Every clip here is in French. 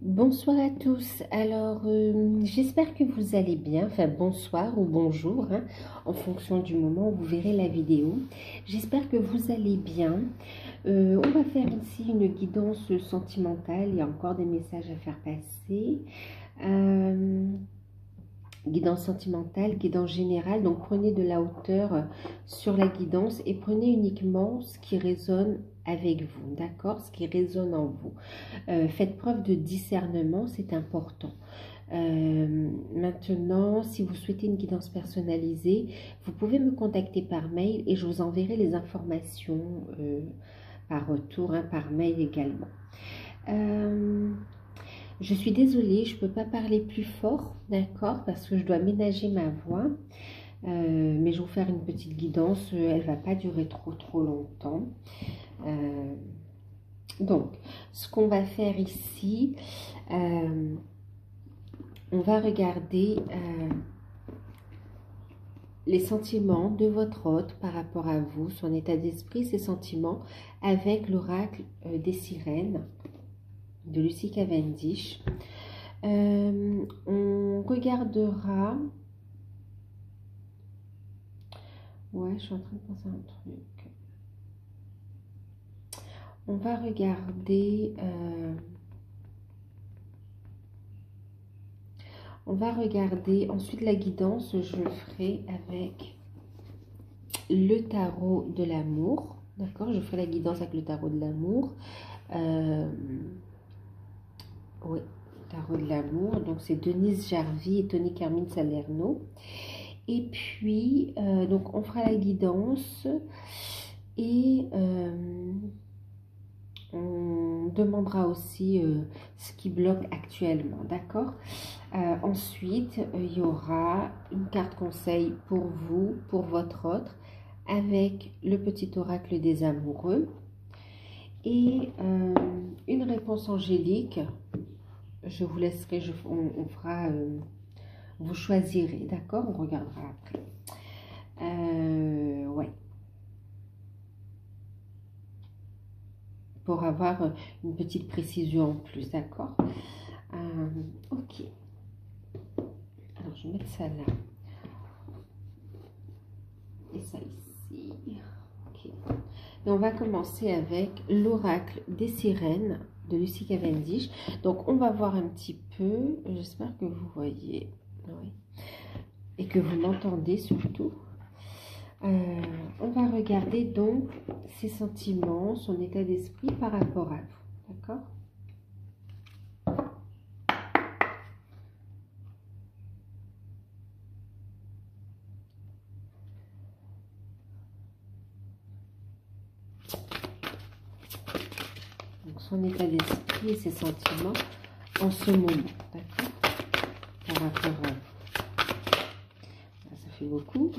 Bonsoir à tous. Alors, j'espère que vous allez bien. Enfin, bonsoir ou bonjour, hein, en fonction du moment où vous verrez la vidéo. J'espère que vous allez bien. On va faire ici une guidance sentimentale. Il y a encore des messages à faire passer. Guidance sentimentale, guidance générale. Donc, prenez de la hauteur sur la guidance et prenez uniquement ce qui résonne avec vous, d'accord? Ce qui résonne en vous. Faites preuve de discernement, c'est important. Maintenant, si vous souhaitez une guidance personnalisée, vous pouvez me contacter par mail et je vous enverrai les informations par retour, hein, par mail également. Je suis désolée, je ne peux pas parler plus fort, d'accord, parce que je dois ménager ma voix. Mais je vais vous faire une petite guidance, elle ne va pas durer trop longtemps. Donc, ce qu'on va faire ici, on va regarder les sentiments de votre hôte par rapport à vous, son état d'esprit, ses sentiments, avec l'oracle des sirènes de Lucy Cavendish. On regardera... Ouais, je suis en train de penser à un truc. On va regarder... On va regarder ensuite la guidance, je le ferai avec le tarot de l'amour. D'accord, je ferai la guidance avec le tarot de l'amour. Oui, tarot de l'amour. Donc, c'est Denise Jarvie et Tony Carmine Salerno. Et puis, donc, on fera la guidance et on demandera aussi ce qui bloque actuellement. D'accord. Ensuite, il y aura une carte conseil pour vous, pour votre autre, avec le petit oracle des amoureux et une réponse angélique. Je vous laisserai, on fera, vous choisirez, d'accord? On regardera après. Ouais. Pour avoir une petite précision en plus, d'accord? Ok. Alors, je vais mettre ça là. Et ça ici. Ok. Et on va commencer avec l'oracle des sirènes de Lucy Cavendish. Donc, on va voir un petit peu. J'espère que vous voyez. Oui. Et que vous m'entendez surtout. On va regarder donc ses sentiments, son état d'esprit par rapport à vous. D'accord? Donc, son état d'esprit et ses sentiments en ce moment. D'accord? Par rapport à vous. Ça fait beaucoup.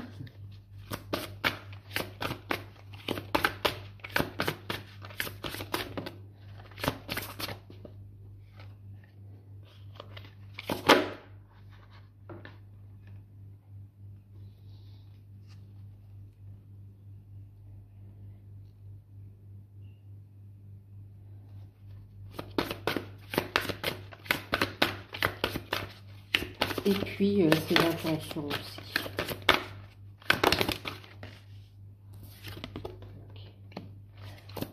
Et puis ses intentions aussi. Okay.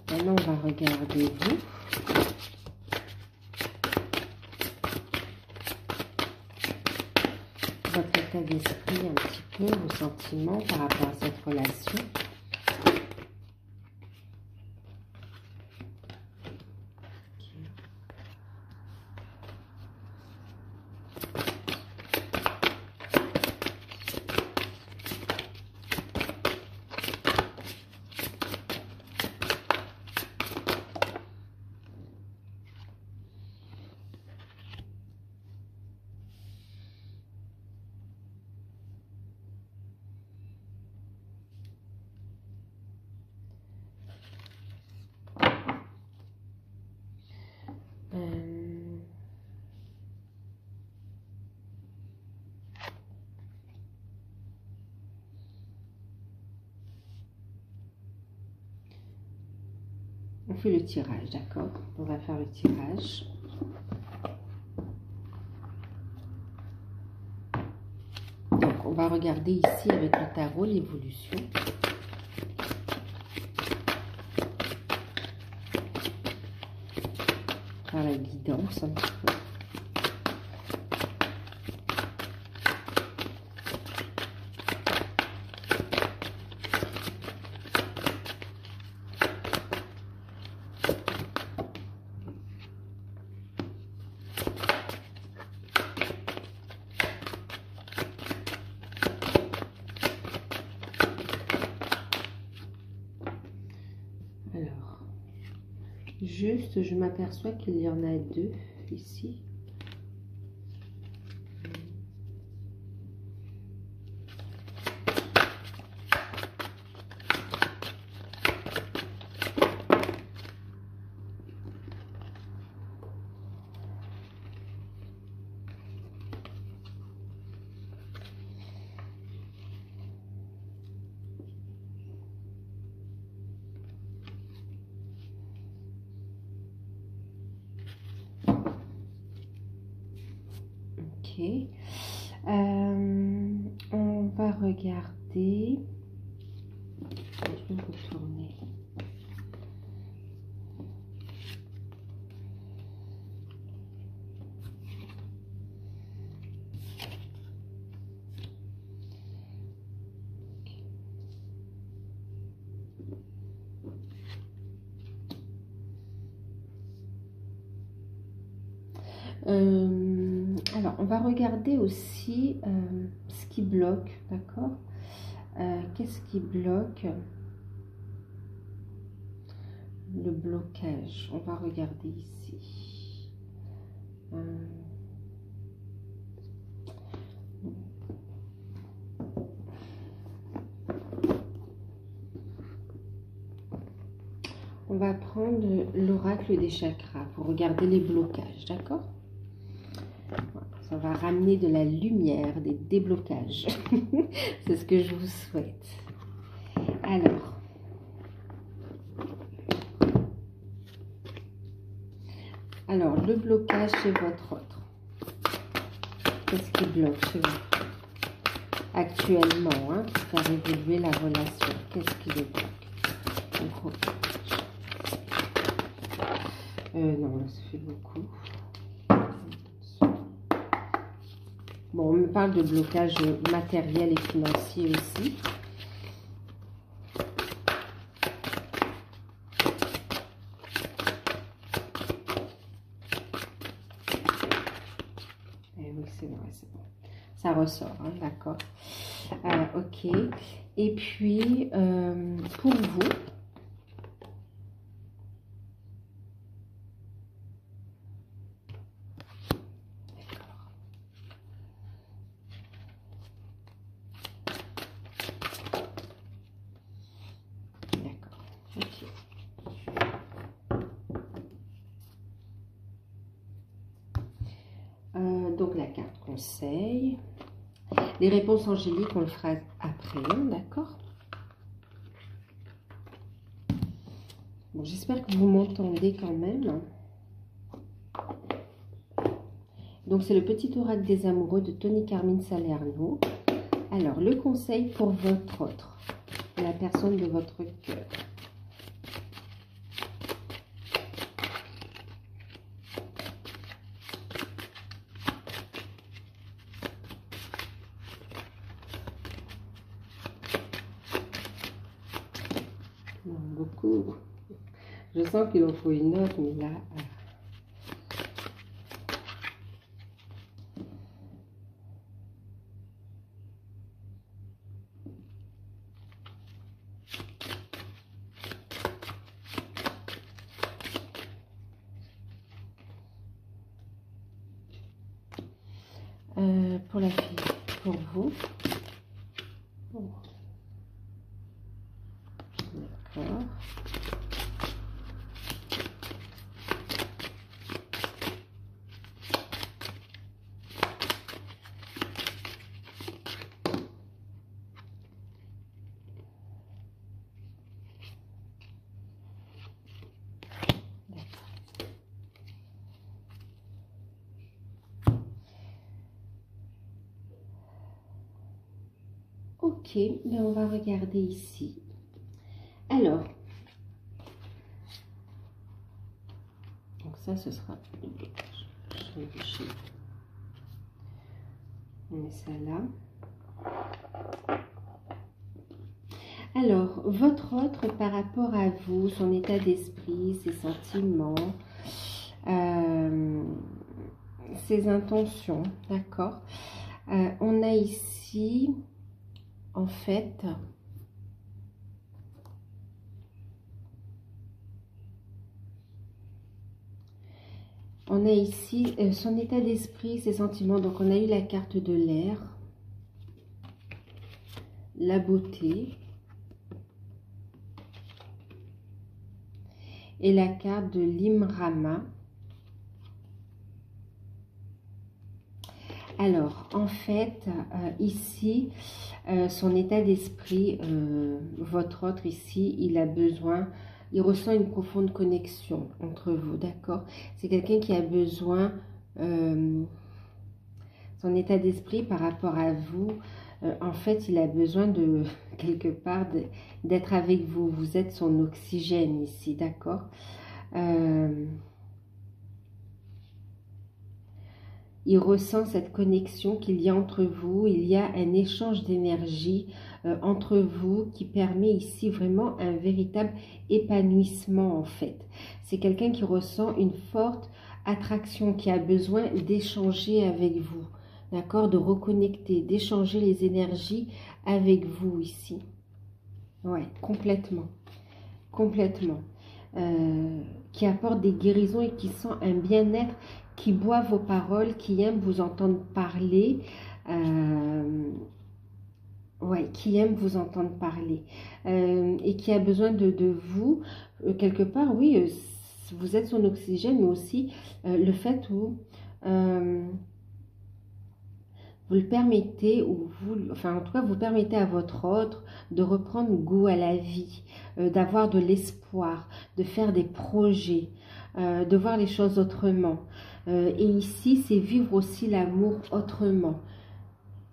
Maintenant, on va regarder vous. Votre état d'esprit un petit peu, vos sentiments par rapport à cette relation. On fait le tirage, d'accord? On va faire le tirage. on va regarder ici avec le tarot l'évolution. Par la guidance un petit peu. Alors, juste, je m'aperçois qu'il y en a deux ici. On va regarder. Je vais retourner. Alors, on va regarder aussi ce qui bloque, d'accord? Qu'est-ce qui bloque? Le blocage. On va regarder ici. On va prendre l'oracle des chakras pour regarder les blocages, d'accord? Ça va ramener de la lumière, des déblocages. C'est ce que je vous souhaite. Alors, le blocage chez votre autre. Qu'est-ce qui bloque chez votre autre? Actuellement, hein, pour faire évoluer la relation. Qu'est-ce qui le bloque? Non, là, ça fait beaucoup. Bon, on me parle de blocage matériel et financier aussi. Eh oui, c'est vrai, c'est bon. Ça ressort, hein, d'accord. Ok. Et puis, pour vous, donc la carte conseil. Les réponses angéliques, on le fera après, hein, d'accord? Bon, j'espère que vous m'entendez quand même. Donc, c'est le petit oracle des amoureux de Tony Carmine Salerno. Alors, le conseil pour votre autre, la personne de votre cœur. Beaucoup. Je sens qu'il en faut une autre, mais là... pour la fille, pour vous. D'accord. Ok, mais on va regarder ici. Alors, donc ça, ce sera... On met ça là. Alors, votre autre par rapport à vous, son état d'esprit, ses sentiments, ses intentions, d'accord? On a ici, en fait... On a ici son état d'esprit, ses sentiments. Donc, on a eu la carte de l'air, la beauté et la carte de l'Imrama. Alors, en fait, ici, son état d'esprit, votre autre ici, il a besoin... Il ressent une profonde connexion entre vous, d'accord? C'est quelqu'un qui a besoin, son état d'esprit par rapport à vous, en fait, il a besoin de, quelque part, d'être avec vous. Vous êtes son oxygène ici, d'accord? Il ressent cette connexion qu'il y a entre vous. Il y a un échange d'énergie entre vous qui permet ici vraiment un véritable épanouissement en fait. C'est quelqu'un qui ressent une forte attraction, qui a besoin d'échanger avec vous, d'accord, de reconnecter, d'échanger les énergies avec vous ici. Ouais, complètement, complètement. Qui apporte des guérisons et qui sent un bien-être, qui boit vos paroles, qui aime vous entendre parler. Ouais, qui aime vous entendre parler et qui a besoin de vous, quelque part, oui, vous êtes son oxygène, mais aussi le fait où vous le permettez, ou vous, enfin en tout cas, vous permettez à votre autre de reprendre goût à la vie, d'avoir de l'espoir, de faire des projets, de voir les choses autrement. Et ici, c'est vivre aussi l'amour autrement.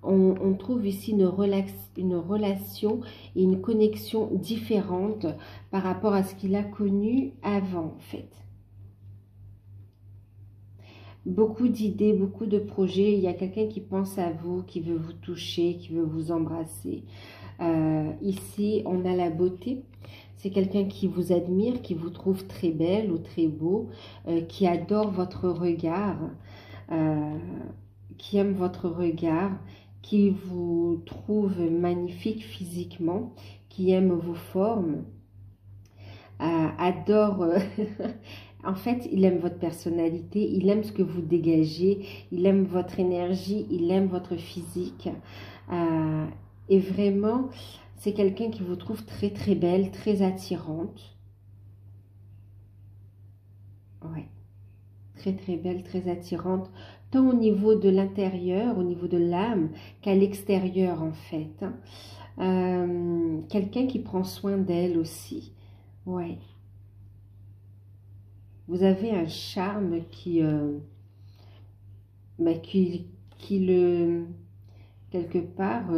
On trouve ici une relation et une connexion différente par rapport à ce qu'il a connu avant, en fait. Beaucoup d'idées, beaucoup de projets. Il y a quelqu'un qui pense à vous, qui veut vous toucher, qui veut vous embrasser. Ici, on a la beauté. C'est quelqu'un qui vous admire, qui vous trouve très belle ou très beau, qui adore votre regard, qui aime votre regard, qui vous trouve magnifique physiquement, qui aime vos formes, adore... En fait, il aime votre personnalité, il aime ce que vous dégagez, il aime votre énergie, il aime votre physique. Et vraiment, c'est quelqu'un qui vous trouve très très belle, très attirante. Ouais, très très belle, très attirante, tant au niveau de l'intérieur, au niveau de l'âme, qu'à l'extérieur en fait. Quelqu'un qui prend soin d'elle aussi. Ouais. Vous avez un charme qui le, quelque part,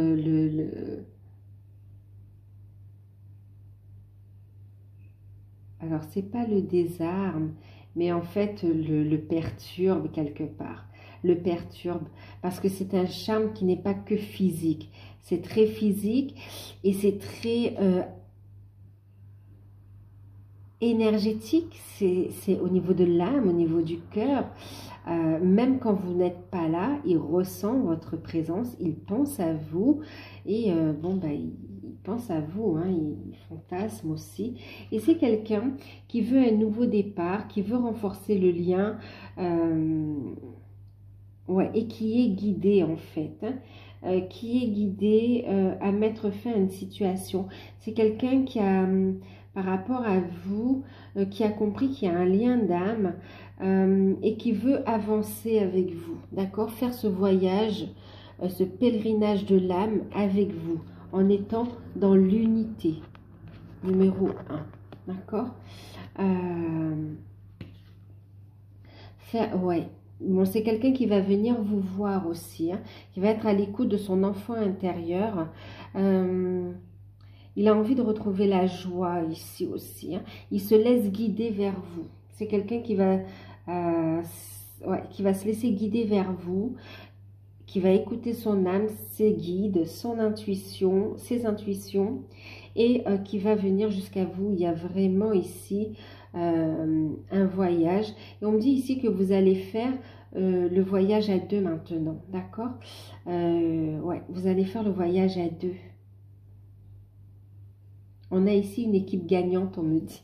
alors c'est pas le désarme, mais en fait le perturbe quelque part. Le perturbe parce que c'est un charme qui n'est pas que physique. C'est très physique et c'est très énergétique, c'est au niveau de l'âme, au niveau du cœur. Même quand vous n'êtes pas là, il ressent votre présence, il pense à vous et bon, bah, il pense à vous, hein, il fantasme aussi. Et c'est quelqu'un qui veut un nouveau départ, qui veut renforcer le lien, ouais, et qui est guidé en fait, hein, qui est guidé à mettre fin à une situation. C'est quelqu'un qui a par rapport à vous, qui a compris qu'il y a un lien d'âme et qui veut avancer avec vous, d'accord? Faire ce voyage, ce pèlerinage de l'âme avec vous, en étant dans l'unité, numéro 1, d'accord? Ouais. bon, c'est quelqu'un qui va venir vous voir aussi, hein, qui va être à l'écoute de son enfant intérieur. Il a envie de retrouver la joie ici aussi, hein. Il se laisse guider vers vous. C'est quelqu'un qui va se laisser guider vers vous, qui va écouter son âme, ses guides, son intuition, ses intuitions, et qui va venir jusqu'à vous. Il y a vraiment ici un voyage. Et on me dit ici que vous allez faire le voyage à deux maintenant, d'accord? Ouais, vous allez faire le voyage à deux. On a ici une équipe gagnante, on me dit.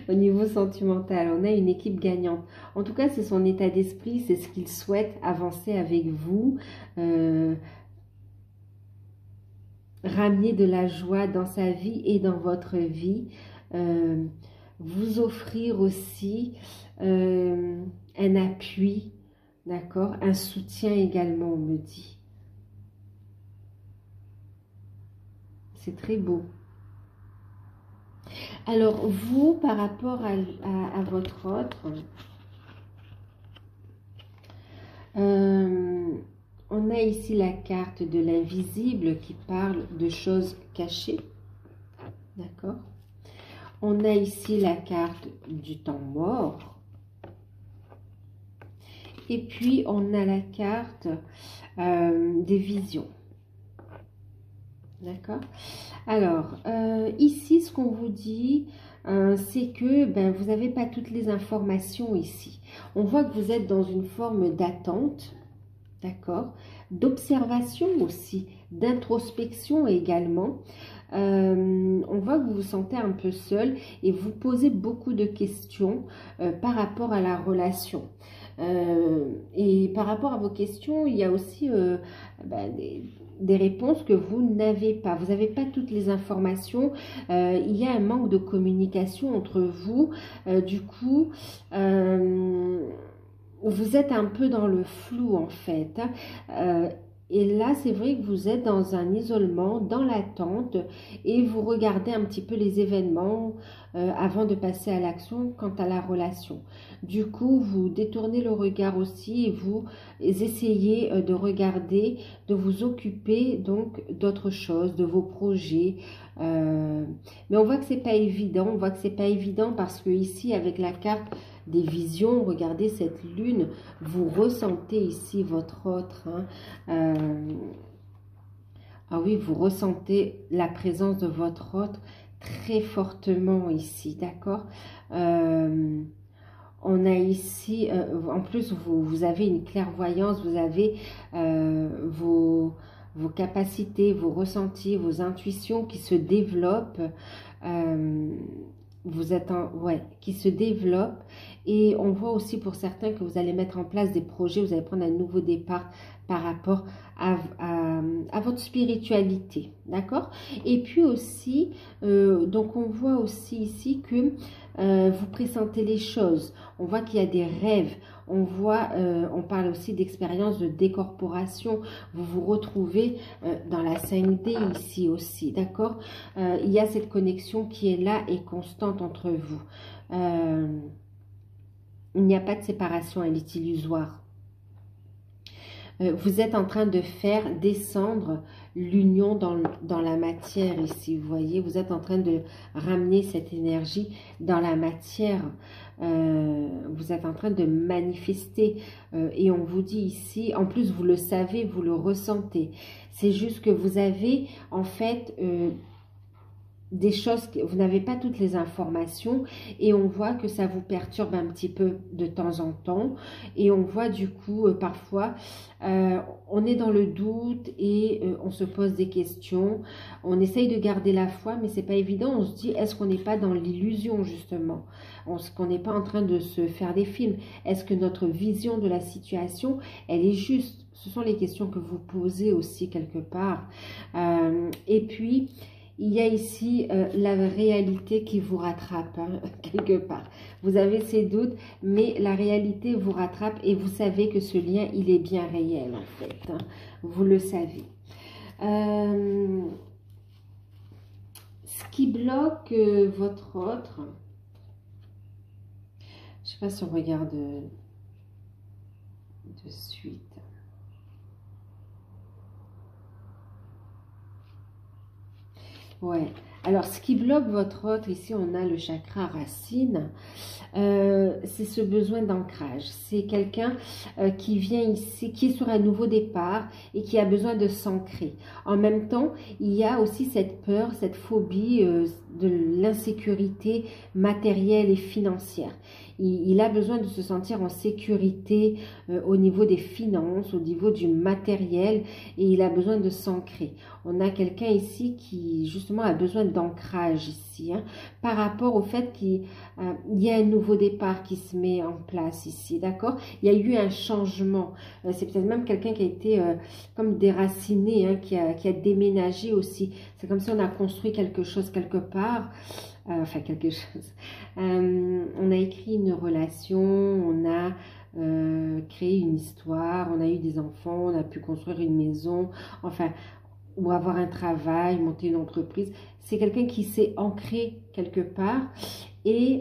Au niveau sentimental, on a une équipe gagnante. En tout cas, c'est son état d'esprit, c'est ce qu'il souhaite avancer avec vous. Ramener de la joie dans sa vie et dans votre vie. Vous offrir aussi un appui, d'accord? Un soutien également, on me dit. C'est très beau. Alors, vous, par rapport à votre autre, on a ici la carte de l'invisible qui parle de choses cachées. D'accord? On a ici la carte du temps mort. Et puis, on a la carte des visions. D'accord? Alors, ici, ce qu'on vous dit, c'est que vous n'avez pas toutes les informations ici. On voit que vous êtes dans une forme d'attente, d'accord? D'observation aussi, d'introspection également. On voit que vous vous sentez un peu seul et vous posez beaucoup de questions par rapport à la relation. Et par rapport à vos questions, il y a aussi des réponses que vous n'avez pas. Vous n'avez pas toutes les informations. Il y a un manque de communication entre vous. Du coup, vous êtes un peu dans le flou en fait. Et là, c'est vrai que vous êtes dans un isolement, dans l'attente, et vous regardez un petit peu les événements avant de passer à l'action quant à la relation. Du coup, vous détournez le regard aussi et vous essayez de regarder, de vous occuper donc d'autres choses, de vos projets. Mais on voit que c'est pas évident. On voit que c'est pas évident parce que ici, avec la carte des visions, regardez cette lune, vous ressentez ici votre autre, hein. Ah oui, vous ressentez la présence de votre autre très fortement ici, d'accord? On a ici, en plus, vous avez une clairvoyance, vous avez vos capacités, vos ressentis, vos intuitions qui se développent. Vous êtes qui se développent, et on voit aussi pour certains que vous allez mettre en place des projets, vous allez prendre un nouveau départ par rapport à votre spiritualité, d'accord? Et puis aussi, donc on voit aussi ici que vous pressentez les choses, on voit qu'il y a des rêves, on voit, on parle aussi d'expérience de décorporation, vous vous retrouvez dans la 5D ici aussi, d'accord? Il y a cette connexion qui est là et constante entre vous. Il n'y a pas de séparation, elle est illusoire. Vous êtes en train de faire descendre l'union dans la matière ici, vous voyez, vous êtes en train de ramener cette énergie dans la matière, vous êtes en train de manifester, et on vous dit ici, en plus vous le savez, vous le ressentez, c'est juste que vous avez en fait des choses que vous n'avez pas toutes les informations, et on voit que ça vous perturbe un petit peu de temps en temps, et on voit du coup parfois on est dans le doute et on se pose des questions, on essaye de garder la foi mais c'est pas évident, on se dit est-ce qu'on n'est pas dans l'illusion justement, est-ce qu'on n'est pas en train de se faire des films, est-ce que notre vision de la situation elle est juste, ce sont les questions que vous posez aussi quelque part, et puis il y a ici la réalité qui vous rattrape, hein, quelque part. Vous avez ces doutes, mais la réalité vous rattrape et vous savez que ce lien, il est bien réel, en fait. Hein. Vous le savez. Ce qui bloque votre autre, je ne sais pas si on regarde de suite. Ouais. Alors, ce qui bloque votre autre, ici, on a le chakra racine. C'est ce besoin d'ancrage. C'est quelqu'un qui vient ici, qui est sur un nouveau départ et qui a besoin de s'ancrer. En même temps, il y a aussi cette peur, cette phobie de l'insécurité matérielle et financière. Il a besoin de se sentir en sécurité au niveau des finances, au niveau du matériel, et il a besoin de s'ancrer. On a quelqu'un ici qui justement a besoin d'ancrage ici, hein, par rapport au fait qu'il y a un nouveau départ qui se met en place ici, d'accord? Il y a eu un changement. C'est peut-être même quelqu'un qui a été comme déraciné, hein, qui a déménagé aussi. C'est comme si on a construit quelque chose quelque part. Enfin, quelque chose. On a écrit une relation, on a créé une histoire, on a eu des enfants, on a pu construire une maison, enfin, ou avoir un travail, monter une entreprise. C'est quelqu'un qui s'est ancré quelque part et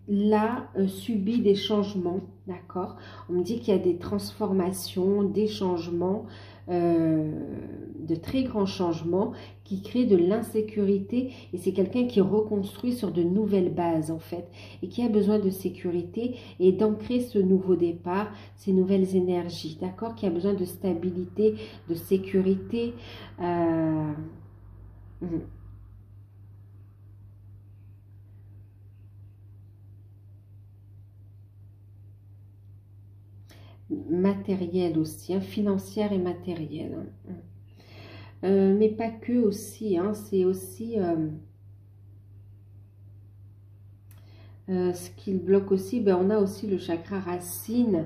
là, subit des changements, d'accord? On me dit qu'il y a des transformations, des changements, de très grands changements qui créent de l'insécurité et c'est quelqu'un qui reconstruit sur de nouvelles bases en fait et qui a besoin de sécurité et d'ancrer ce nouveau départ, ces nouvelles énergies, d'accord? Qui a besoin de stabilité, de sécurité. Euh, matérielle aussi, hein, financière et matérielle. Hein. Mais pas que aussi, hein, c'est aussi ce qui bloque aussi, ben, on a aussi le chakra racine,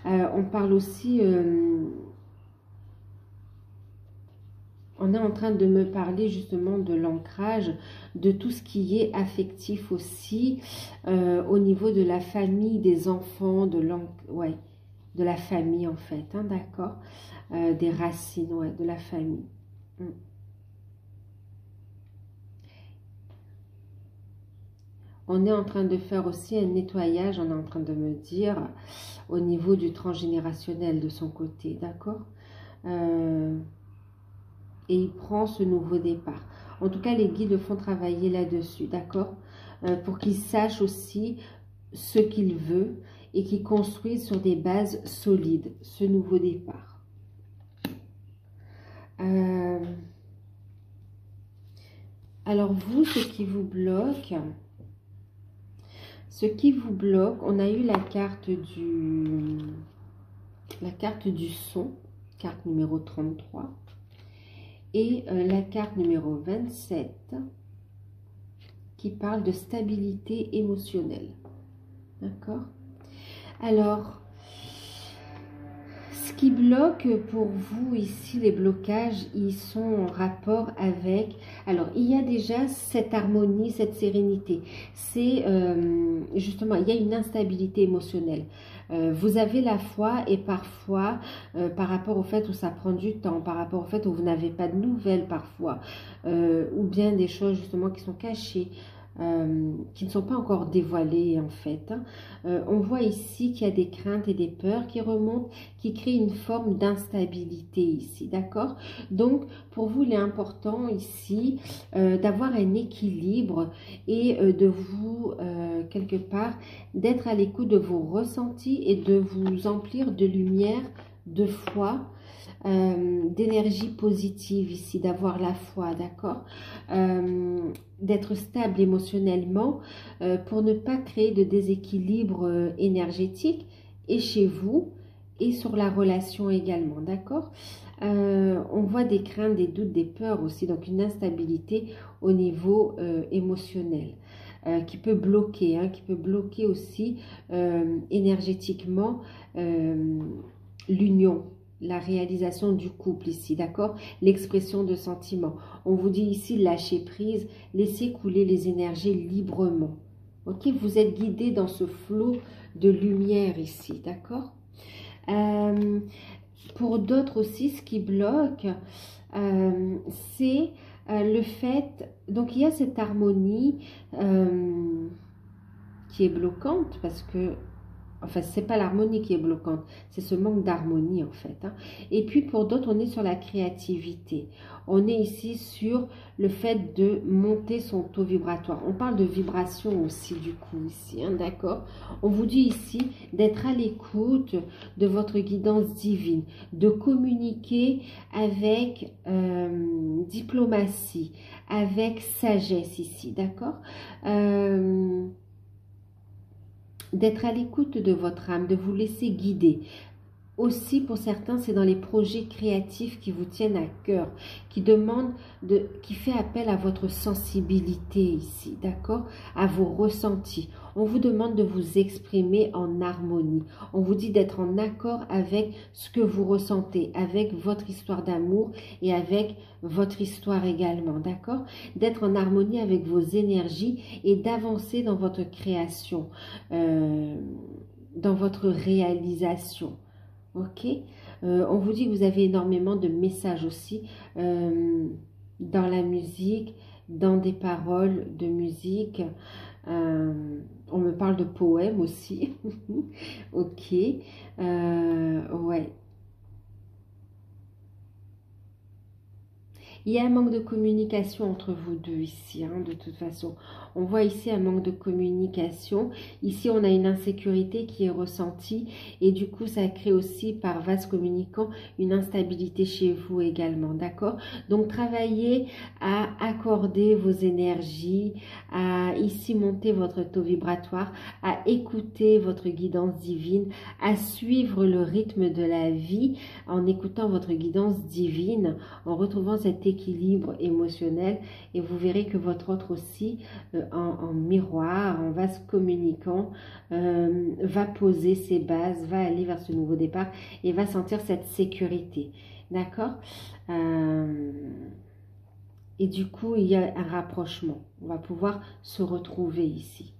on parle aussi, on est en train de me parler justement de l'ancrage, de tout ce qui est affectif aussi, au niveau de la famille, des enfants, ouais, de la famille en fait, hein, d'accord, des racines, ouais, de la famille. Mm. On est en train de faire aussi un nettoyage, on est en train de me dire, au niveau du transgénérationnel de son côté, d'accord? Et il prend ce nouveau départ. En tout cas, les guides font travailler là-dessus, d'accord? Pour qu'il sache aussi ce qu'il veut et qu'il construise sur des bases solides, ce nouveau départ. Alors vous, ce qui vous bloque, on a eu la carte du son, carte numéro 33, et la carte numéro 27, qui parle de stabilité émotionnelle. D'accord? Alors, ce qui bloque pour vous ici, les blocages, ils sont en rapport avec... Alors, il y a déjà cette harmonie, cette sérénité. C'est justement, il y a une instabilité émotionnelle. Vous avez la foi et parfois, par rapport au fait où ça prend du temps, par rapport au fait où vous n'avez pas de nouvelles parfois, ou bien des choses justement qui sont cachées, qui ne sont pas encore dévoilées en fait. Hein. On voit ici qu'il y a des craintes et des peurs qui remontent, qui créent une forme d'instabilité ici, d'accord? Donc, pour vous, il est important ici d'avoir un équilibre et de vous, quelque part, d'être à l'écoute de vos ressentis et de vous emplir de lumière, de foi, d'énergie positive ici, d'avoir la foi, d'accord, d'être stable émotionnellement pour ne pas créer de déséquilibre énergétique et chez vous et sur la relation également, d'accord. On voit des craintes, des doutes, des peurs aussi, donc une instabilité au niveau émotionnel. Qui peut bloquer, hein, qui peut bloquer aussi énergétiquement l'union, la réalisation du couple ici, d'accord? L'expression de sentiments. On vous dit ici, lâcher prise, laisser couler les énergies librement. Ok? Vous êtes guidé dans ce flot de lumière ici, d'accord? Pour d'autres aussi, ce qui bloque, c'est le fait... Donc, il y a cette harmonie qui est bloquante parce que Enfin, c'est pas l'harmonie qui est bloquante, c'est ce manque d'harmonie en fait, hein. Et puis pour d'autres, on est sur la créativité. On est ici sur le fait de monter son taux vibratoire. On parle de vibration aussi du coup ici, hein, d'accord? On vous dit ici d'être à l'écoute de votre guidance divine, de communiquer avec diplomatie, avec sagesse ici, d'accord? D'être à l'écoute de votre âme, de vous laisser guider. Aussi, pour certains, c'est dans les projets créatifs qui vous tiennent à cœur, qui fait appel à votre sensibilité ici, d'accord? À vos ressentis. On vous demande de vous exprimer en harmonie. On vous dit d'être en accord avec ce que vous ressentez, avec votre histoire d'amour et avec votre histoire également, d'accord? D'être en harmonie avec vos énergies et d'avancer dans votre création, dans votre réalisation. Ok, on vous dit que vous avez énormément de messages aussi dans la musique, dans des paroles de musique. On me parle de poèmes aussi. Ok, ouais. Il y a un manque de communication entre vous deux ici, hein, de toute façon. On voit ici un manque de communication. Ici, on a une insécurité qui est ressentie. Et du coup, ça crée aussi, par vase communicant, une instabilité chez vous également, d'accord? Donc, travaillez à accorder vos énergies, à ici monter votre taux vibratoire, à écouter votre guidance divine, à suivre le rythme de la vie en écoutant votre guidance divine, en retrouvant cet équilibre émotionnel, et vous verrez que votre autre aussi, en miroir, en vase communicant, va poser ses bases, va aller vers ce nouveau départ et va sentir cette sécurité. D'accord? Et du coup, il y a un rapprochement. On va pouvoir se retrouver ici.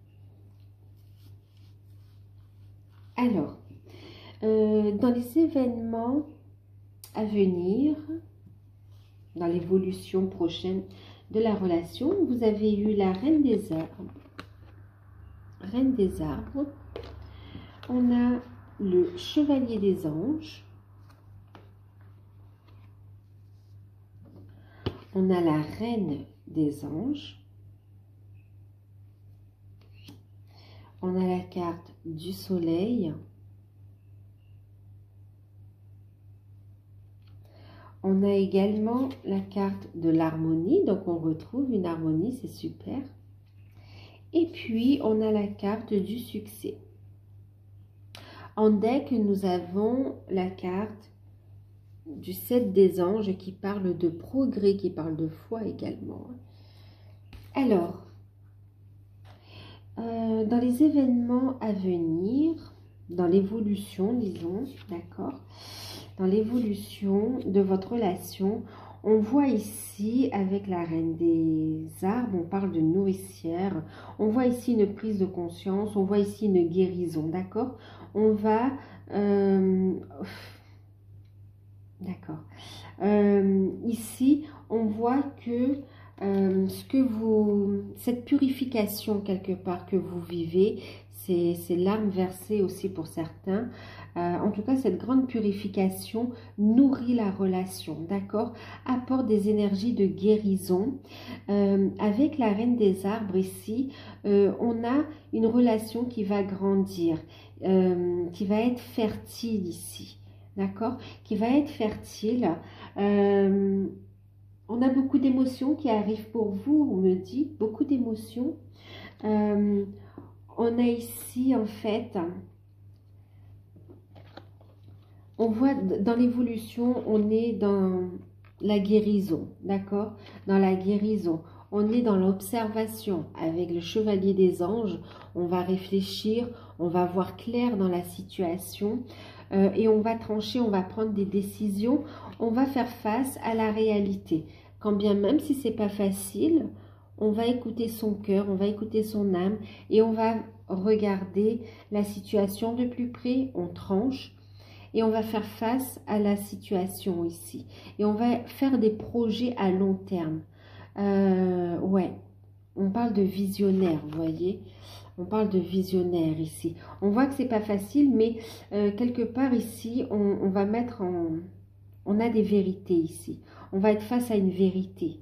Alors, dans les événements à venir, dans l'évolution prochaine de la relation, vous avez eu la Reine des Arbres. Reine des Arbres. On a le Chevalier des Anges. On a la Reine des Anges. On a la carte du Soleil. On a également la carte de l'harmonie, donc on retrouve une harmonie, c'est super. Et puis, on a la carte du succès. En deck, nous avons la carte du 7 des anges qui parle de progrès, qui parle de foi également. Alors, dans les événements à venir, dans l'évolution, disons, d'accord, dans l'évolution de votre relation, on voit ici, avec la Reine des Arbres, on parle de nourricière, on voit ici une prise de conscience, on voit ici une guérison, d'accord? On va... d'accord. Ici, on voit que cette purification quelque part que vous vivez, c'est larmes versées aussi pour certains. En tout cas, cette grande purification nourrit la relation, d'accord? Apporte des énergies de guérison. Avec la Reine des Arbres ici, on a une relation qui va grandir, qui va être fertile ici, d'accord? Qui va être fertile. On a beaucoup d'émotions qui arrivent pour vous, on me dit, beaucoup d'émotions. On a ici, en fait, on voit dans l'évolution, on est dans la guérison, d'accord? Dans la guérison, on est dans l'observation. Avec le Chevalier des Anges, on va réfléchir, on va voir clair dans la situation et on va trancher, on va prendre des décisions, on va faire face à la réalité. Quand bien même si c'est pas facile, on va écouter son cœur, on va écouter son âme et on va regarder la situation de plus près, on tranche et on va faire face à la situation ici. Et on va faire des projets à long terme. Ouais, on parle de visionnaire, vous voyez. On parle de visionnaire ici. On voit que c'est pas facile, mais quelque part ici, on va mettre en... On a des vérités ici. On va être face à une vérité.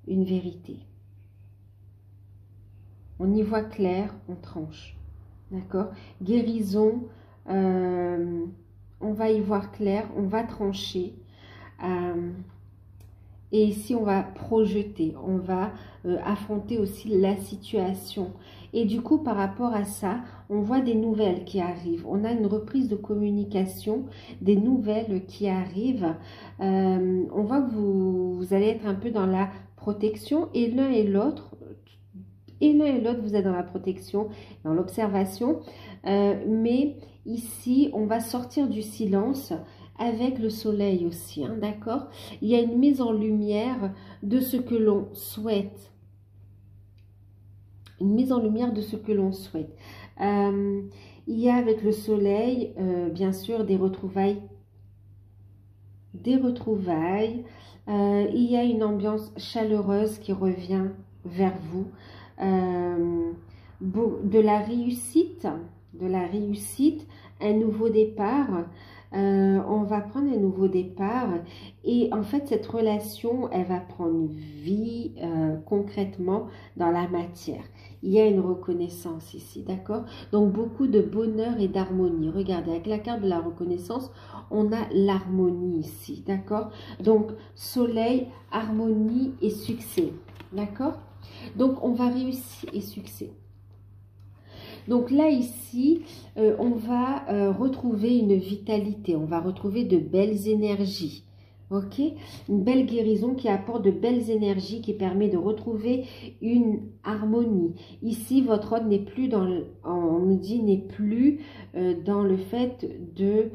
Une vérité. On y voit clair, on tranche. D'accord? Guérison, on va y voir clair, on va trancher. Et ici, on va projeter, on va affronter aussi la situation. Et du coup, par rapport à ça, on voit des nouvelles qui arrivent. On a une reprise de communication, des nouvelles qui arrivent. On voit que vous allez être un peu dans la protection et l'un et l'autre, vous êtes dans la protection, dans l'observation. Mais ici, on va sortir du silence avec le soleil aussi, hein, d'accord? Il y a une mise en lumière de ce que l'on souhaite. Une mise en lumière de ce que l'on souhaite. Il y a avec le soleil, bien sûr, des retrouvailles. Des retrouvailles. Il y a une ambiance chaleureuse qui revient vers vous. De la réussite, un nouveau départ. On va prendre un nouveau départ et en fait cette relation elle va prendre vie concrètement dans la matière. Il y a une reconnaissance ici, d'accord? Donc beaucoup de bonheur et d'harmonie. Regardez, avec la carte de la reconnaissance, on a l'harmonie ici, d'accord? Donc soleil, harmonie et succès, d'accord? Donc on va réussir et succès. Donc là, ici, on va retrouver une vitalité, on va retrouver de belles énergies. Ok? Une belle guérison qui apporte de belles énergies, qui permet de retrouver une harmonie. Ici, votre hôte n'est plus dans, on nous dit, n'est plus dans le fait de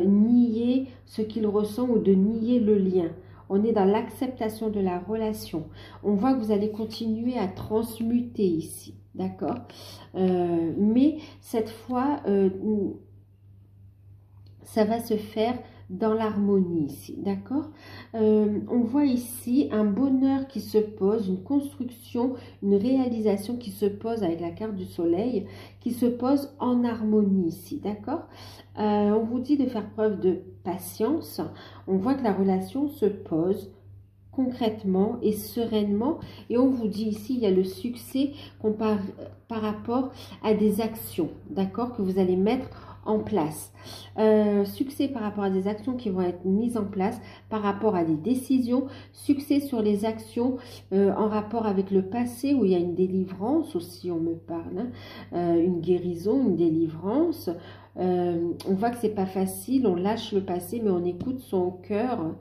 nier ce qu'il ressent ou de nier le lien. On est dans l'acceptation de la relation. On voit que vous allez continuer à transmuter ici. D'accord, mais cette fois, ça va se faire dans l'harmonie ici, d'accord? On voit ici un bonheur qui se pose, une construction, une réalisation qui se pose avec la carte du soleil, qui se pose en harmonie ici, d'accord? On vous dit de faire preuve de patience. On voit que la relation se pose concrètement et sereinement, et on vous dit ici il y a le succès par rapport à des actions, d'accord, que vous allez mettre en place. Succès par rapport à des actions qui vont être mises en place, par rapport à des décisions, succès sur les actions en rapport avec le passé où il y a une délivrance aussi, on me parle, hein, une guérison, une délivrance. On voit que c'est pas facile, on lâche le passé mais on écoute son cœur,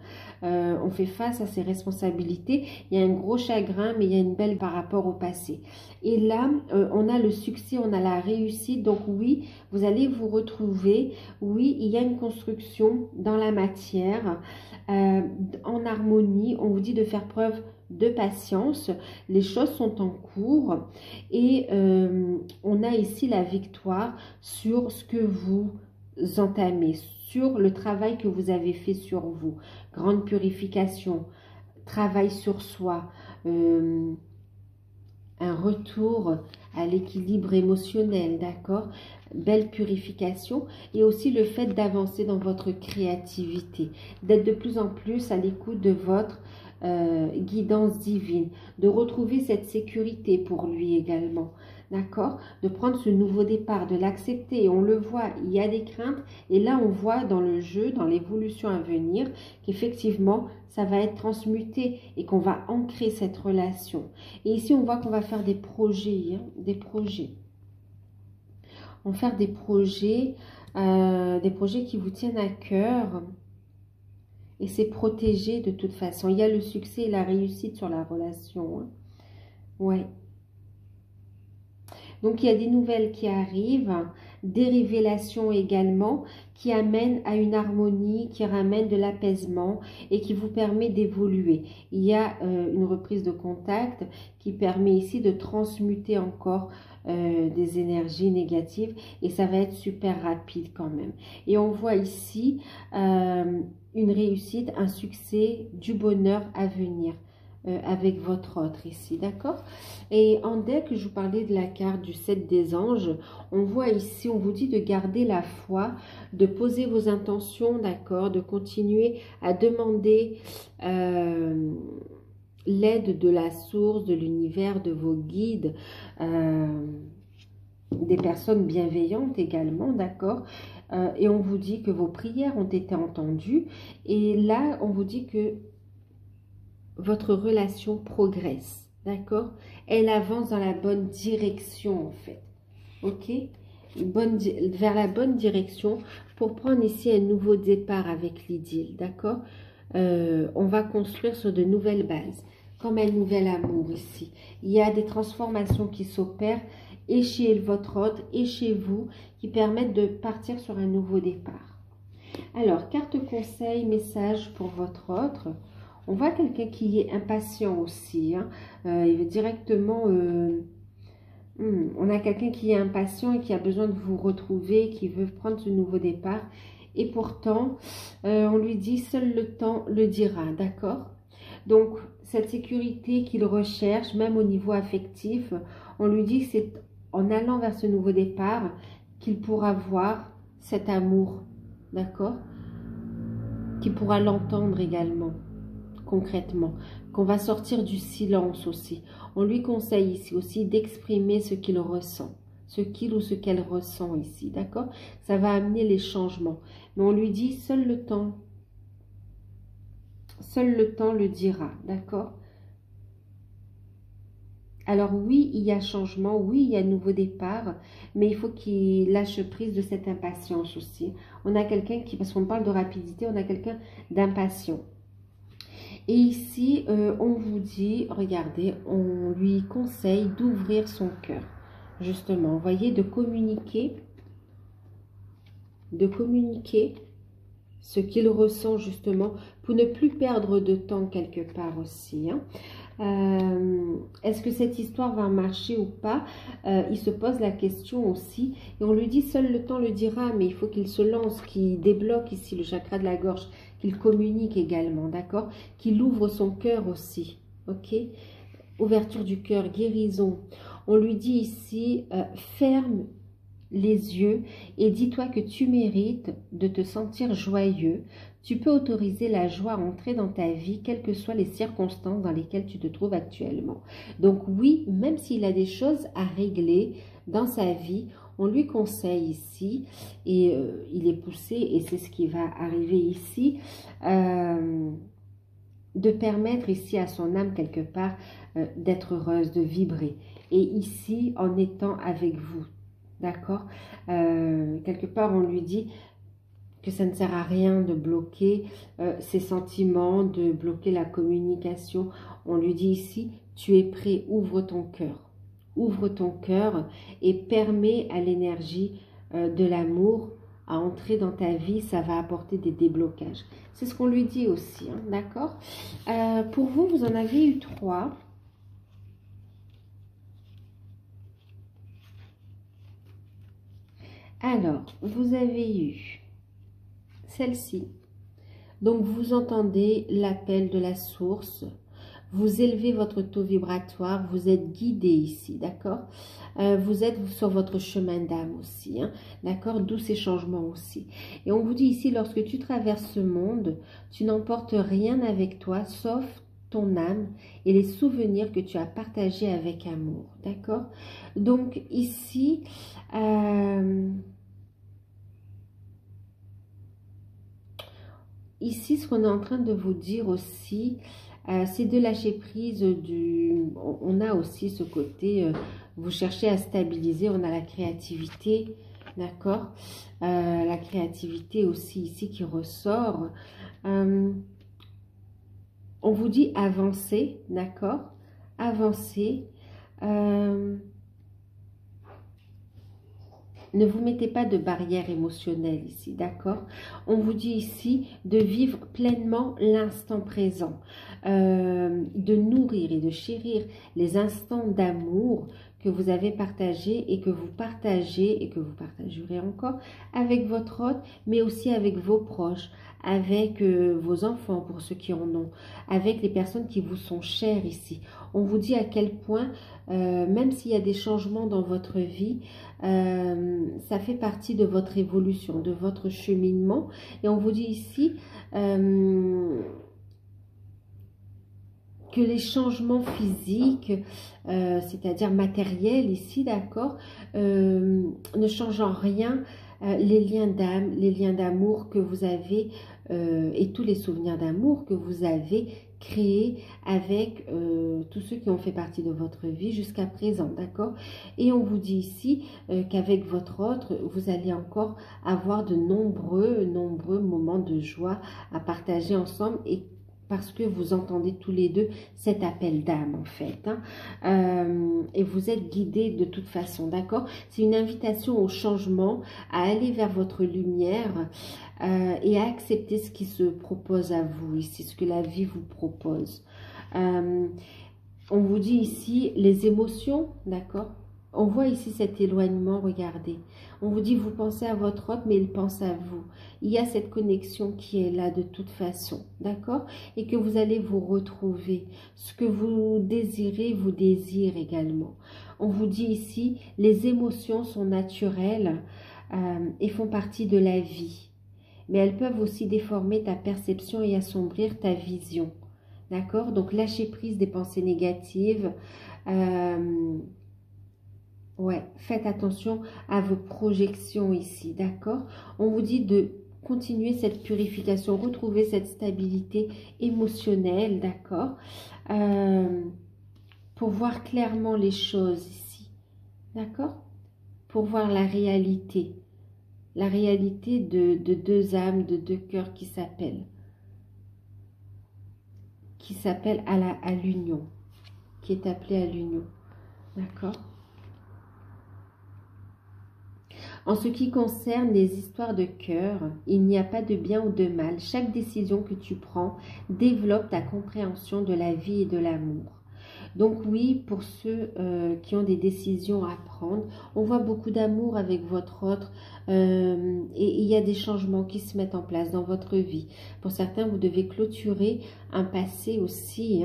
on fait face à ses responsabilités. Il y a un gros chagrin mais il y a une belle par rapport au passé. Et là, on a le succès, on a la réussite. Donc oui, vous allez vous retrouver. Oui, il y a une construction dans la matière, en harmonie. On vous dit de faire preuve de patience. Les choses sont en cours. Et on a ici la victoire sur ce que vous entamez, sur le travail que vous avez fait sur vous. Grande purification, travail sur soi, un retour à l'équilibre émotionnel, d'accord? Belle purification et aussi le fait d'avancer dans votre créativité, d'être de plus en plus à l'écoute de votre guidance divine, de retrouver cette sécurité pour lui également, d'accord? De prendre ce nouveau départ, de l'accepter. On le voit, il y a des craintes et là on voit dans le jeu, dans l'évolution à venir, qu'effectivement ça va être transmuté et qu'on va ancrer cette relation. Et ici on voit qu'on va faire des projets, hein, des projets. On va faire des projets qui vous tiennent à cœur. Et c'est protégé de toute façon. Il y a le succès et la réussite sur la relation. Hein. Ouais. Donc, il y a des nouvelles qui arrivent, des révélations également qui amènent à une harmonie, qui ramènent de l'apaisement et qui vous permet d'évoluer. Il y a une reprise de contact qui permet ici de transmuter encore des énergies négatives et ça va être super rapide quand même. Et on voit ici une réussite, un succès, du bonheur à venir. avec votre autre ici, d'accord? Et en deck, je vous parlais de la carte du 7 des anges. On voit ici, on vous dit de garder la foi, de poser vos intentions, d'accord? De continuer à demander l'aide de la source, de l'univers, de vos guides, des personnes bienveillantes également, d'accord? Et on vous dit que vos prières ont été entendues. Et là, on vous dit que votre relation progresse, d'accord? Elle avance dans la bonne direction, en fait, ok? Vers la bonne direction pour prendre ici un nouveau départ avec l'idylle, d'accord? On va construire sur de nouvelles bases, comme un nouvel amour ici. Il y a des transformations qui s'opèrent et chez votre hôte et chez vous qui permettent de partir sur un nouveau départ. Alors, carte conseil, message pour votre autre. On voit quelqu'un qui est impatient aussi. Hein. Il veut directement... on a quelqu'un qui est impatient et qui a besoin de vous retrouver, qui veut prendre ce nouveau départ. Et pourtant, on lui dit, seul le temps le dira, d'accord? Donc, cette sécurité qu'il recherche, même au niveau affectif, on lui dit que c'est en allant vers ce nouveau départ qu'il pourra voir cet amour, d'accord? Qu'il pourra l'entendre également, concrètement, qu'on va sortir du silence aussi. On lui conseille ici aussi d'exprimer ce qu'il ressent, ce qu'il ou ce qu'elle ressent ici, d'accord? Ça va amener les changements. Mais on lui dit, seul le temps le dira, d'accord? Alors oui, il y a changement, oui, il y a nouveau départ, mais il faut qu'il lâche prise de cette impatience aussi. On a quelqu'un qui, parce qu'on parle de rapidité, on a quelqu'un d'impatient. Et ici, on vous dit, regardez, on lui conseille d'ouvrir son cœur, justement, vous voyez, de communiquer ce qu'il ressent justement pour ne plus perdre de temps quelque part aussi. Hein. Est-ce que cette histoire va marcher ou pas? Il se pose la question aussi et on lui dit seul le temps le dira, mais il faut qu'il se lance, qu'il débloque ici le chakra de la gorge, qu'il communique également, d'accord? Qu'il ouvre son cœur aussi, ok? Ouverture du cœur, guérison. On lui dit ici ferme les yeux et dis-toi que tu mérites de te sentir joyeux. Tu peux autoriser la joie à entrer dans ta vie, quelles que soient les circonstances dans lesquelles tu te trouves actuellement. Donc oui, même s'il a des choses à régler dans sa vie, on lui conseille ici, et il est poussé, et c'est ce qui va arriver ici, de permettre ici à son âme quelque part d'être heureuse, de vibrer. Et ici, en étant avec vous. D'accord? Quelque part, on lui dit que ça ne sert à rien de bloquer ses sentiments, de bloquer la communication. On lui dit ici, tu es prêt, ouvre ton cœur. Ouvre ton cœur et permets à l'énergie de l'amour à entrer dans ta vie. Ça va apporter des déblocages. C'est ce qu'on lui dit aussi, hein, d'accord? Pour vous, vous en avez eu 3. Alors, vous avez eu celle-ci. Donc, vous entendez l'appel de la source. Vous élevez votre taux vibratoire. Vous êtes guidé ici, d'accord? Vous êtes sur votre chemin d'âme aussi, hein, d'accord? D'où ces changements aussi. Et on vous dit ici, lorsque tu traverses ce monde, tu n'emportes rien avec toi, sauf ton âme et les souvenirs que tu as partagés avec amour, d'accord? Donc, ici... Ici, ce qu'on est en train de vous dire aussi, c'est de lâcher prise du... On a aussi ce côté, vous cherchez à stabiliser, on a la créativité, d'accord? La créativité aussi ici qui ressort. On vous dit avancer, d'accord? Avancer. Ne vous mettez pas de barrière émotionnelle ici, d'accord? On vous dit ici de vivre pleinement l'instant présent, de nourrir et de chérir les instants d'amour que vous avez partagé et que vous partagez et que vous partagerez encore avec votre hôte, mais aussi avec vos proches, avec vos enfants pour ceux qui en ont, avec les personnes qui vous sont chères ici. On vous dit à quel point, même s'il y a des changements dans votre vie, ça fait partie de votre évolution, de votre cheminement. Et on vous dit ici que les changements physiques, c'est-à-dire matériels ici, d'accord, ne changent en rien les liens d'âme, les liens d'amour que vous avez et tous les souvenirs d'amour que vous avez créés avec tous ceux qui ont fait partie de votre vie jusqu'à présent, d'accord. Et on vous dit ici qu'avec votre autre, vous allez encore avoir de nombreux moments de joie à partager ensemble et parce que vous entendez tous les deux cet appel d'âme en fait. Et vous êtes guidés de toute façon, d'accord? C'est une invitation au changement, à aller vers votre lumière et à accepter ce qui se propose à vous ici, ce que la vie vous propose. On vous dit ici les émotions, d'accord? On voit ici cet éloignement, regardez. On vous dit, vous pensez à votre hôte, mais il pense à vous. Il y a cette connexion qui est là de toute façon, d'accord? Et que vous allez vous retrouver. Ce que vous désirez, vous désire également. On vous dit ici, les émotions sont naturelles et font partie de la vie. Mais elles peuvent aussi déformer ta perception et assombrir ta vision, d'accord? Donc, lâchez prise des pensées négatives. Ouais, faites attention à vos projections ici, d'accord? On vous dit de continuer cette purification, retrouver cette stabilité émotionnelle, d'accord? Pour voir clairement les choses ici, d'accord? Pour voir la réalité de deux âmes, de deux cœurs qui s'appellent à l'union, qui est appelée à l'union, d'accord? En ce qui concerne les histoires de cœur, il n'y a pas de bien ou de mal. Chaque décision que tu prends développe ta compréhension de la vie et de l'amour. Donc oui, pour ceux qui ont des décisions à prendre, on voit beaucoup d'amour avec votre autre et il y a des changements qui se mettent en place dans votre vie. Pour certains, vous devez clôturer un passé aussi.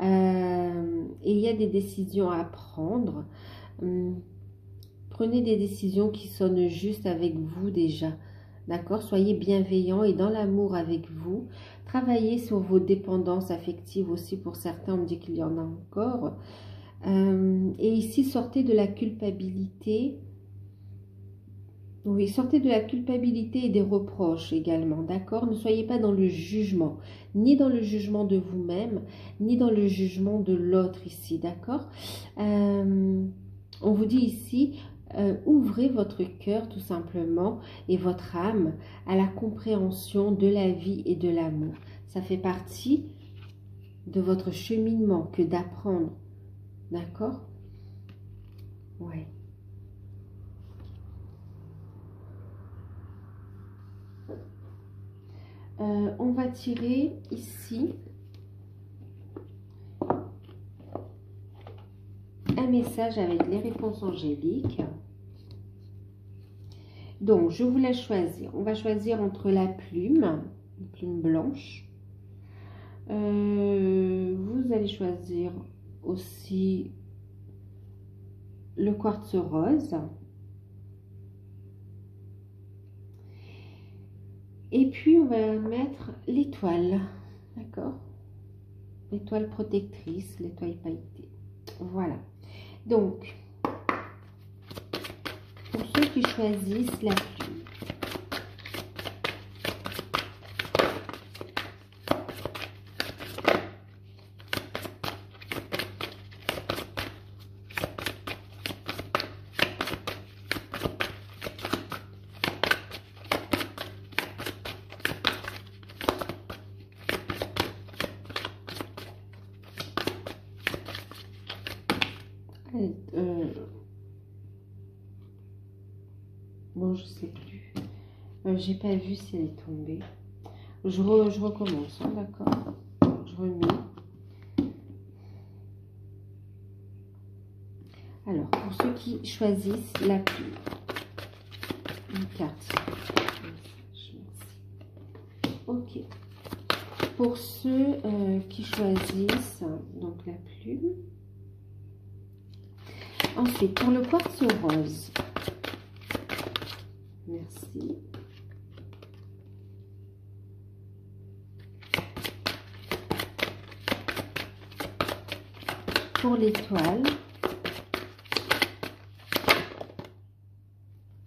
Et il y a des décisions à prendre. Prenez des décisions qui sonnent justes avec vous déjà, d'accord? Soyez bienveillants et dans l'amour avec vous. Travaillez sur vos dépendances affectives aussi. Pour certains, on me dit qu'il y en a encore. Et ici, sortez de la culpabilité. Oui, sortez de la culpabilité et des reproches également, d'accord? Ne soyez pas dans le jugement, ni dans le jugement de vous-même, ni dans le jugement de l'autre ici, d'accord? On vous dit ici... ouvrez votre cœur tout simplement et votre âme à la compréhension de la vie et de l'amour. Ça fait partie de votre cheminement que d'apprendre. D'accord? Ouais. On va tirer ici un message avec les réponses angéliques. Donc, je vous laisse choisir. On va choisir entre la plume, une plume blanche. Vous allez choisir aussi le quartz rose. Et puis, on va mettre l'étoile. D'accord? L'étoile protectrice, l'étoile pailletée. Voilà. Donc, pour ceux qui choisissent la plume, bon, je sais plus. J'ai pas vu si elle est tombée. Je recommence, hein, d'accord? Je remets. Alors, pour ceux qui choisissent la plume, une carte. Ok. Pour ceux qui choisissent donc la plume. Ensuite, pour le quartz rose. Merci. Pour l'étoile.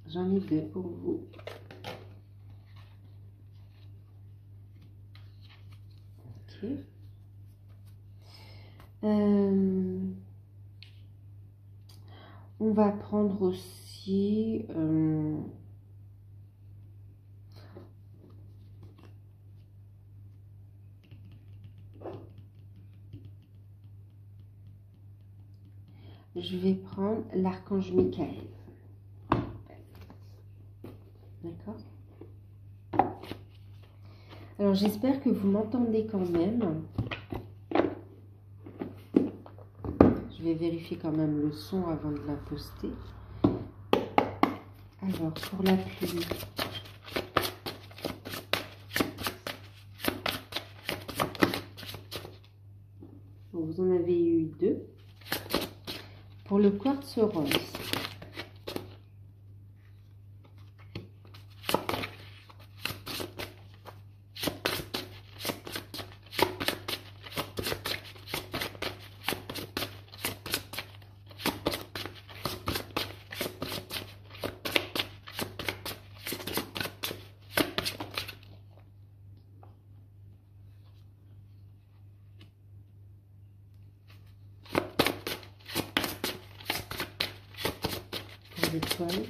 J'en ai deux pour vous. Ok. On va prendre aussi je vais prendre l'archange Michael. D'accord? Alors, j'espère que vous m'entendez quand même. Je vais vérifier quand même le son avant de la poster. Alors, pour la pluie. Vous en avez eu deux. Pour le quartz rose. L'étoile.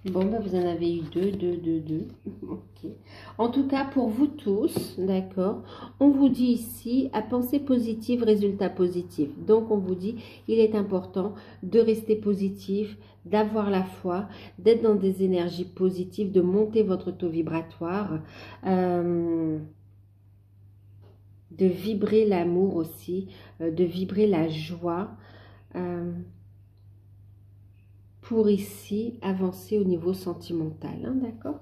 Bon, ben vous en avez eu deux. Ok. En tout cas, pour vous tous, d'accord, on vous dit ici, à penser positive, résultat positif. Donc, on vous dit, il est important de rester positif, d'avoir la foi, d'être dans des énergies positives, de monter votre taux vibratoire, de vibrer l'amour aussi, de vibrer la joie, pour ici avancer au niveau sentimental, hein, d'accord?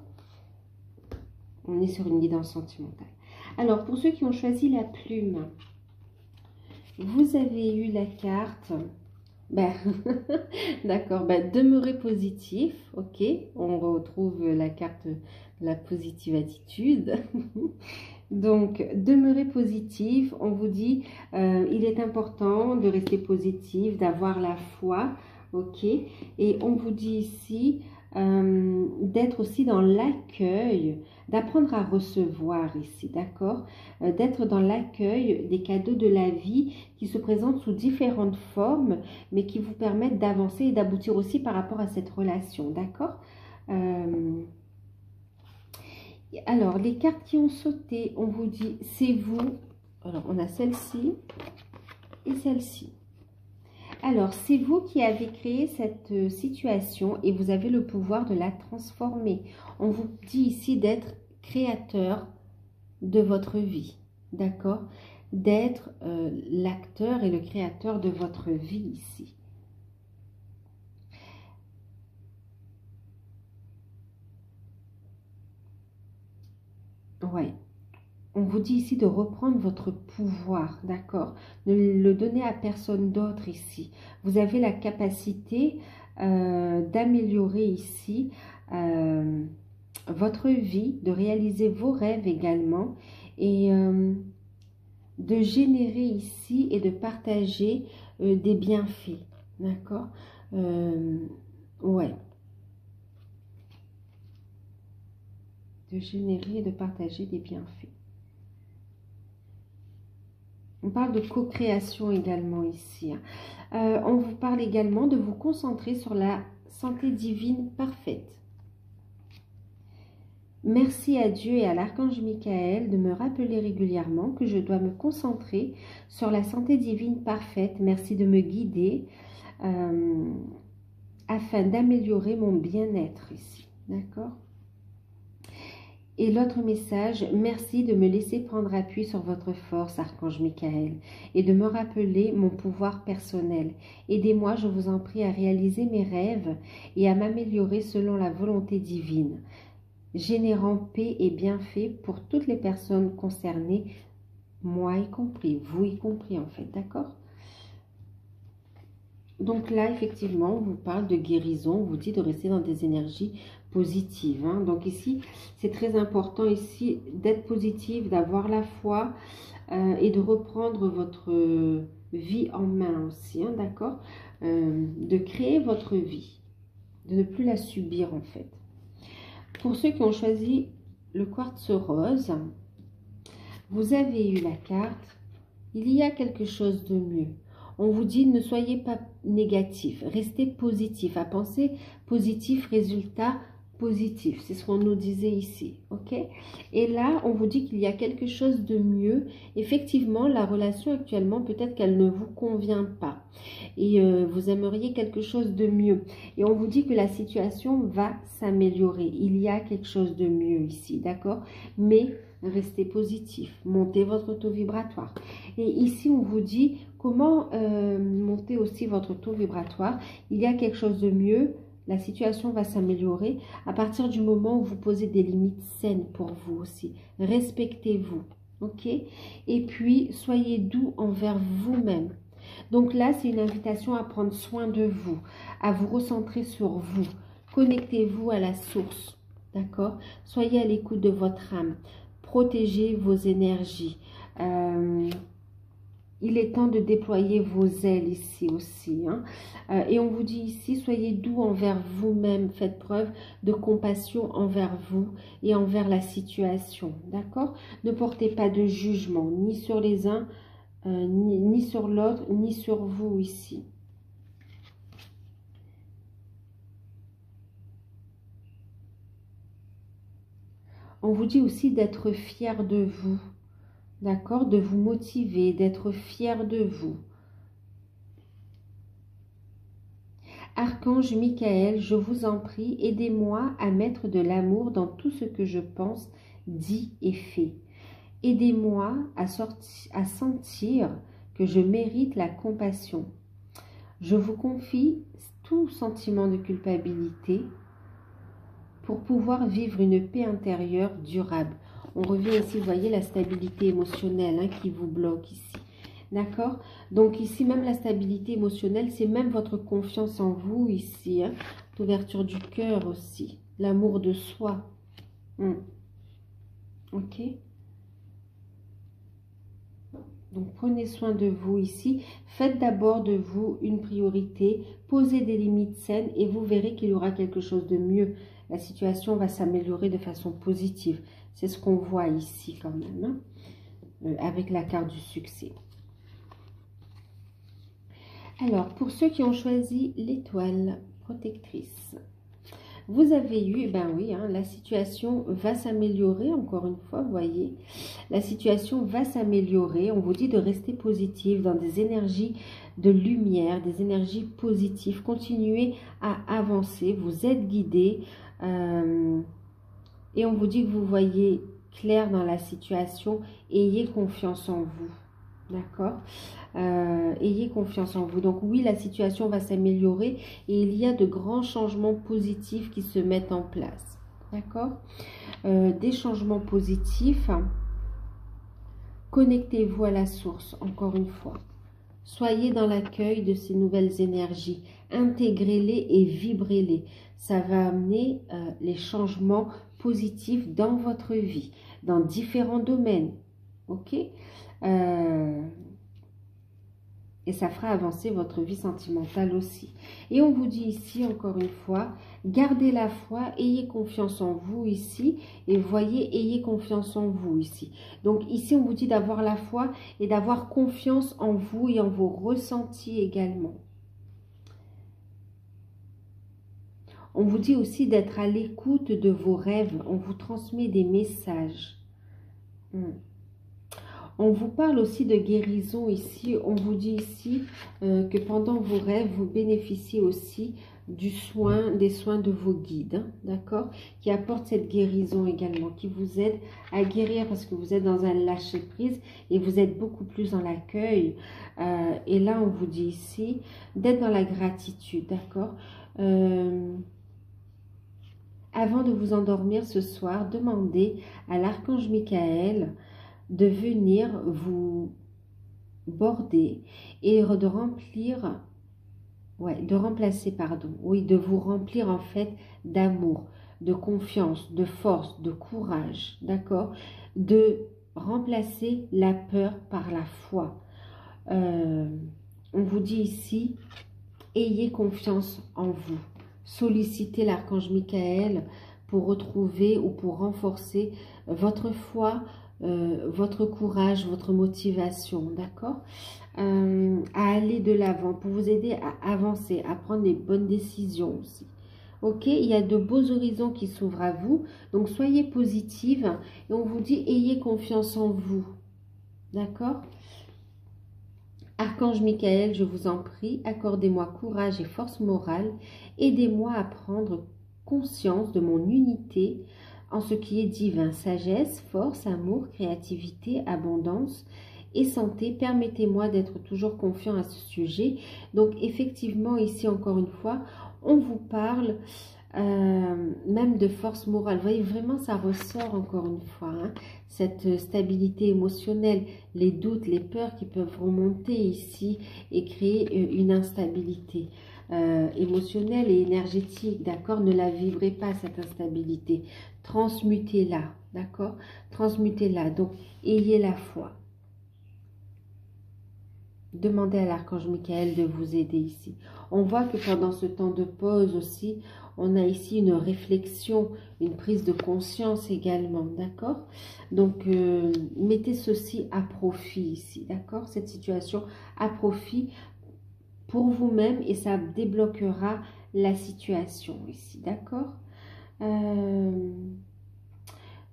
On est sur une guidance sentimentale. Alors, pour ceux qui ont choisi la plume, vous avez eu la carte, d'accord, demeurer positif, ok, on retrouve la carte de la positive attitude. Donc, demeurer positif, on vous dit, il est important de rester positif, d'avoir la foi, ok, et on vous dit ici d'être aussi dans l'accueil, d'apprendre à recevoir ici, d'accord, d'être dans l'accueil des cadeaux de la vie qui se présentent sous différentes formes, mais qui vous permettent d'avancer et d'aboutir aussi par rapport à cette relation, d'accord. Alors, les cartes qui ont sauté, on vous dit, c'est vous. Alors, on a celle-ci et celle-ci. Alors, c'est vous qui avez créé cette situation et vous avez le pouvoir de la transformer. On vous dit ici d'être créateur de votre vie, d'accord? D'être l'acteur et le créateur de votre vie ici. Ouais. On vous dit ici de reprendre votre pouvoir, d'accord? Ne le donner à personne d'autre ici. Vous avez la capacité d'améliorer ici votre vie, de réaliser vos rêves également et de générer ici et de partager des bienfaits, d'accord? Ouais. De générer et de partager des bienfaits. On parle de co-création également ici. On vous parle également de vous concentrer sur la santé divine parfaite. Merci à Dieu et à l'archange Michael de me rappeler régulièrement que je dois me concentrer sur la santé divine parfaite. Merci de me guider afin d'améliorer mon bien-être ici. D'accord? Et l'autre message, merci de me laisser prendre appui sur votre force, Archange Michael, et de me rappeler mon pouvoir personnel. Aidez-moi, je vous en prie, à réaliser mes rêves et à m'améliorer selon la volonté divine, générant paix et bienfaits pour toutes les personnes concernées, moi y compris, vous y compris en fait, d'accord? Donc là, effectivement, on vous parle de guérison, on vous dit de rester dans des énergies positives. Hein. Donc ici, c'est très important ici d'être positif, d'avoir la foi et de reprendre votre vie en main aussi, hein, d'accord? De créer votre vie, de ne plus la subir en fait. Pour ceux qui ont choisi le quartz rose, vous avez eu la carte, il y a quelque chose de mieux. On vous dit ne soyez pas négatif, restez positif, à penser positif, résultat positif. C'est ce qu'on nous disait ici, ok? Et là, on vous dit qu'il y a quelque chose de mieux. Effectivement, la relation actuellement, peut-être qu'elle ne vous convient pas. Et vous aimeriez quelque chose de mieux. Et on vous dit que la situation va s'améliorer. Il y a quelque chose de mieux ici, d'accord? Mais restez positif, montez votre taux vibratoire. Et ici, on vous dit comment monter aussi votre taux vibratoire. Il y a quelque chose de mieux, la situation va s'améliorer à partir du moment où vous posez des limites saines pour vous aussi. Respectez-vous, ok? Et puis, soyez doux envers vous-même. Donc là, c'est une invitation à prendre soin de vous, à vous recentrer sur vous. Connectez-vous à la source, d'accord? Soyez à l'écoute de votre âme. Protégez vos énergies. Il est temps de déployer vos ailes ici aussi. Hein. Et on vous dit ici, soyez doux envers vous-même. Faites preuve de compassion envers vous et envers la situation. D'accord? Ne portez pas de jugement, ni sur les uns, ni sur l'autre, ni sur vous ici. On vous dit aussi d'être fier de vous. D'accord? De vous motiver, d'être fier de vous. Archange Michael, je vous en prie, aidez-moi à mettre de l'amour dans tout ce que je pense, dis et fais. Aidez-moi à sentir que je mérite la compassion. Je vous confie tout sentiment de culpabilité pour pouvoir vivre une paix intérieure durable. On revient ici, vous voyez, la stabilité émotionnelle hein, qui vous bloque ici. D'accord? Donc ici, même la stabilité émotionnelle, c'est même votre confiance en vous ici. Hein, l'ouverture du cœur aussi. L'amour de soi. Ok? Donc prenez soin de vous ici. Faites d'abord de vous une priorité. Posez des limites saines et vous verrez qu'il y aura quelque chose de mieux. La situation va s'améliorer de façon positive. C'est ce qu'on voit ici quand même, hein, avec la carte du succès. Alors, pour ceux qui ont choisi l'étoile protectrice, vous avez eu, ben oui, hein, la situation va s'améliorer, encore une fois, vous voyez, la situation va s'améliorer. On vous dit de rester positif dans des énergies de lumière, des énergies positives. Continuez à avancer, vous êtes guidés. Et on vous dit que vous voyez clair dans la situation. Ayez confiance en vous. D'accord? Ayez confiance en vous. Donc oui, la situation va s'améliorer et il y a de grands changements positifs qui se mettent en place. D'accord? Des changements positifs. Connectez-vous à la source, encore une fois. Soyez dans l'accueil de ces nouvelles énergies. Intégrez-les et vibrez-les. Ça va amener les changements positifs dans votre vie, dans différents domaines. Ok? Et ça fera avancer votre vie sentimentale aussi. Et on vous dit ici, encore une fois, gardez la foi, ayez confiance en vous ici. Et voyez, ayez confiance en vous ici. Donc ici, on vous dit d'avoir la foi et d'avoir confiance en vous et en vos ressentis également. On vous dit aussi d'être à l'écoute de vos rêves. On vous transmet des messages. On vous parle aussi de guérison ici. On vous dit ici que pendant vos rêves, vous bénéficiez aussi des soins de vos guides, hein, d'accord, qui apportent cette guérison également, qui vous aide à guérir parce que vous êtes dans un lâcher-prise et vous êtes beaucoup plus dans l'accueil. Et là, on vous dit ici d'être dans la gratitude, d'accord. Avant de vous endormir ce soir, demandez à l'archange Michael de venir vous border et de remplir, de remplacer, pardon, oui, de vous remplir en fait d'amour, de confiance, de force, de courage, d'accord, de remplacer la peur par la foi. On vous dit ici, ayez confiance en vous. Sollicitez l'archange Michael pour retrouver ou pour renforcer votre foi, votre courage, votre motivation, d'accord, à aller de l'avant, pour vous aider à avancer, à prendre les bonnes décisions aussi. Ok, il y a de beaux horizons qui s'ouvrent à vous, donc soyez positive et on vous dit ayez confiance en vous, d'accord. Archange Michael, je vous en prie, accordez-moi courage et force morale, aidez-moi à prendre conscience de mon unité en ce qui est divin, sagesse, force, amour, créativité, abondance et santé. Permettez-moi d'être toujours confiant à ce sujet. Donc effectivement, ici encore une fois, on vous parle même de force morale. Vous voyez, vraiment, ça ressort encore une fois, hein, cette stabilité émotionnelle, les doutes, les peurs qui peuvent remonter ici et créer une instabilité émotionnelle et énergétique, d'accord. Ne la vivrez pas, cette instabilité. Transmutez-la, d'accord. Transmutez-la. Donc, ayez la foi. Demandez à l'archange Michael de vous aider ici. On voit que pendant ce temps de pause aussi, on a ici une réflexion, une prise de conscience également, d'accord. Donc, mettez ceci à profit ici, d'accord. Cette situation à profit pour vous-même et ça débloquera la situation ici, d'accord.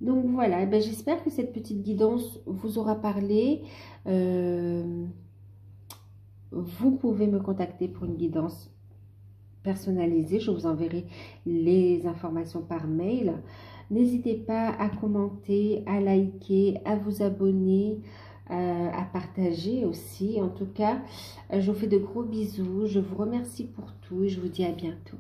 Donc, voilà, ben, j'espère que cette petite guidance vous aura parlé. Vous pouvez me contacter pour une guidance personnalisée. Je vous enverrai les informations par mail. N'hésitez pas à commenter, à liker, à vous abonner, à partager aussi. En tout cas, je vous fais de gros bisous. Je vous remercie pour tout et je vous dis à bientôt.